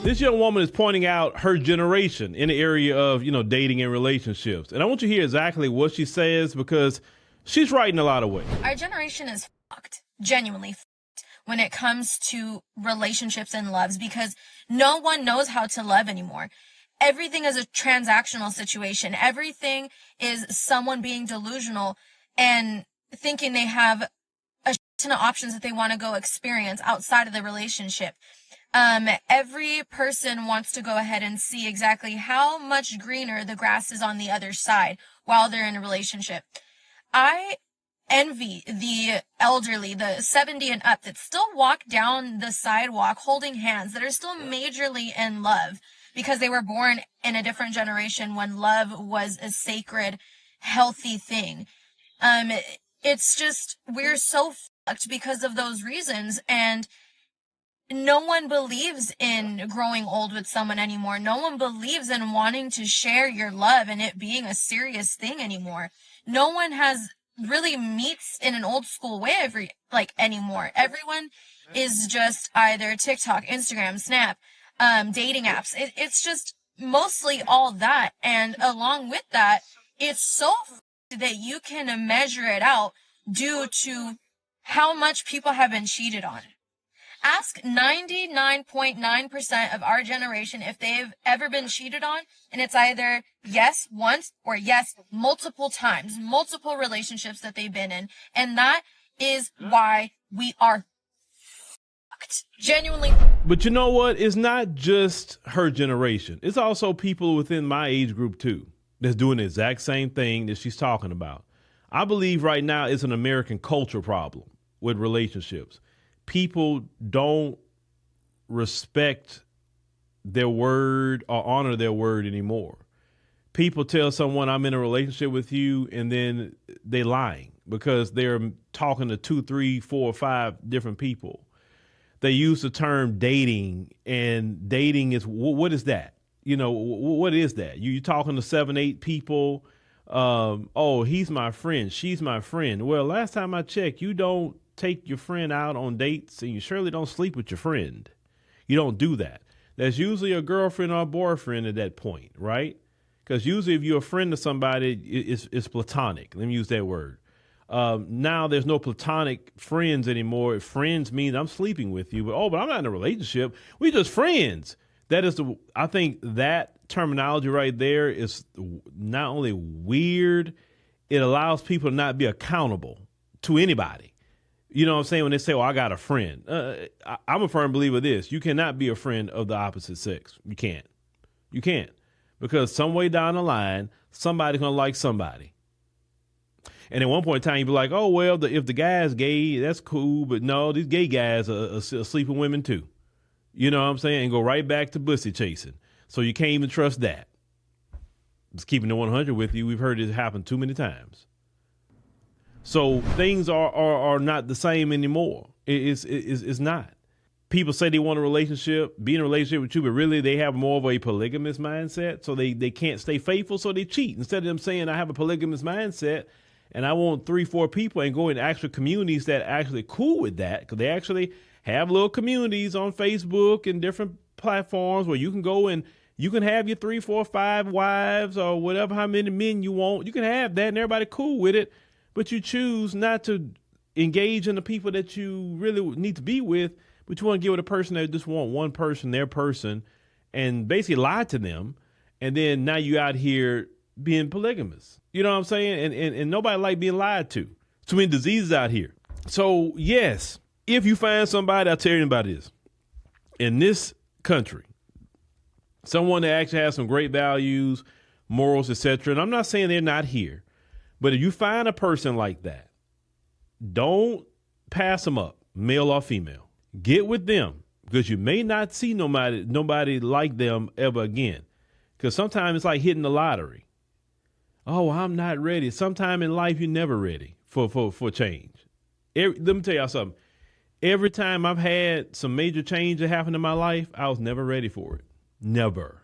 This young woman is pointing out her generation in the area of, dating and relationships. And I want you to hear exactly what she says because she's right in a lot of ways. Our generation is fucked, genuinely fucked, when it comes to relationships and loves because no one knows how to love anymore. Everything is a transactional situation. Everything is someone being delusional and thinking they have a ton of options that they want to go experience outside of the relationship. Every person wants to go ahead and see exactly how much greener the grass is on the other side while they're in a relationship. I envy the elderly, the 70 and up that still walk down the sidewalk holding hands, that are still majorly in love because they were born in a different generation when love was a sacred, healthy thing. It's just, we're so fucked because of those reasons, and no one believes in growing old with someone anymore. No one believes in wanting to share your love and it being a serious thing anymore. No one has really meets in an old school way anymore. Everyone is just either TikTok, Instagram, Snap, dating apps. It's just mostly all that. And along with that, it's so that you can measure it out due to how much people have been cheated on. Ask 99.9% of our generation if they've ever been cheated on, and it's either yes once or yes multiple times, multiple relationships that they've been in. And that is why we are fucked. Genuinely. But you know what? It's not just her generation. It's also people within my age group too that's doing the exact same thing that she's talking about. I believe right now it's an American culture problem with relationships. People don't respect their word or honor their word anymore. People tell someone I'm in a relationship with you and then they lying because they're talking to 2, 3, 4, 5 different people. They use the term dating, and dating is, what is that? What is that? You're talking to 7, 8 people. Oh, he's my friend. She's my friend. Well, last time I checked, you don't take your friend out on dates, and you surely don't sleep with your friend. You don't do that. That's usually a girlfriend or a boyfriend at that point, right? Because usually if you're a friend to somebody, it's platonic. Let me use that word. Now there's no platonic friends anymore. Friends means I'm sleeping with you, but I'm not in a relationship. We're just friends. I think that terminology right there is not only weird, it allows people to not be accountable to anybody. You know what I'm saying? When they say, I got a friend. I'm a firm believer of this. You cannot be a friend of the opposite sex. You can't. You can't. Because some way down the line, somebody's going to like somebody. And at one point in time, you'd be like, if the guy's gay, that's cool. But no, these gay guys are sleeping women too. You know what I'm saying? And go right back to pussy chasing. So you can't even trust that. Just keeping it 100 with you. We've heard it happen too many times. So things are not the same anymore. It's not. People say they want a relationship, be in a relationship with you, but really they have more of a polygamous mindset. So they can't stay faithful, so they cheat. Instead of them saying, I have a polygamous mindset and I want 3, 4 people, and go in actual communities that are actually cool with that, because they actually have little communities on Facebook and different platforms where you can go and you can have your 3, 4, 5 wives or whatever, how many men you want. You can have that and everybody cool with it. But you choose not to engage in the people that you really need to be with, but you want to get with a person that just want one person, their person, and basically lie to them. And then now you out here being polygamous. You know what I'm saying? And nobody like being lied to. Too many diseases out here. So, yes, if you find somebody, I'll tell you about this. In this country, someone that actually has some great values, morals, etc. And I'm not saying they're not here. But if you find a person like that, don't pass them up, male or female. Get with them, because you may not see nobody like them ever again. Because sometimes it's like hitting the lottery. Oh, I'm not ready. Sometime in life, you're never ready for change. Let me tell y'all something. Every time I've had some major change that happened in my life, I was never ready for it. Never.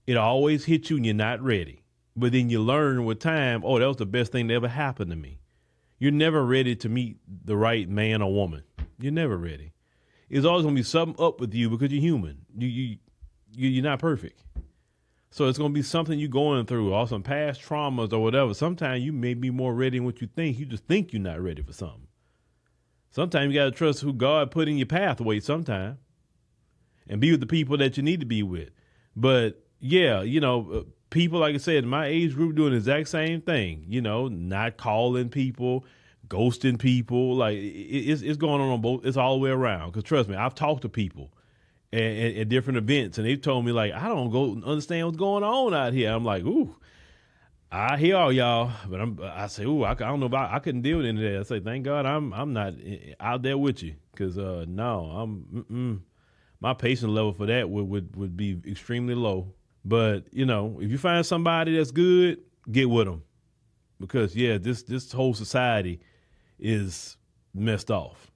It always hits you and you're not ready. But then you learn with time, that was the best thing that ever happened to me. You're never ready to meet the right man or woman. You're never ready. It's always going to be something up with you because you're human. You're not perfect. So it's going to be something you're going through, or some past traumas or whatever. Sometimes you may be more ready than what you think. You just think you're not ready for something. Sometimes you got to trust who God put in your pathway sometime and be with the people that you need to be with. But yeah, people, like I said, in my age group doing the exact same thing, not calling people, ghosting people. Like it's going on both. It's all the way around. Because trust me, I've talked to people at different events, and they've told me, like, I don't understand what's going on out here. I'm like, ooh, I hear all y'all, but I say, ooh, I don't know about, I couldn't deal with any of that. I say, thank God I'm not out there with you, because no, my patience level for that would be extremely low. But if you find somebody that's good, get with them, because this whole society is messed off.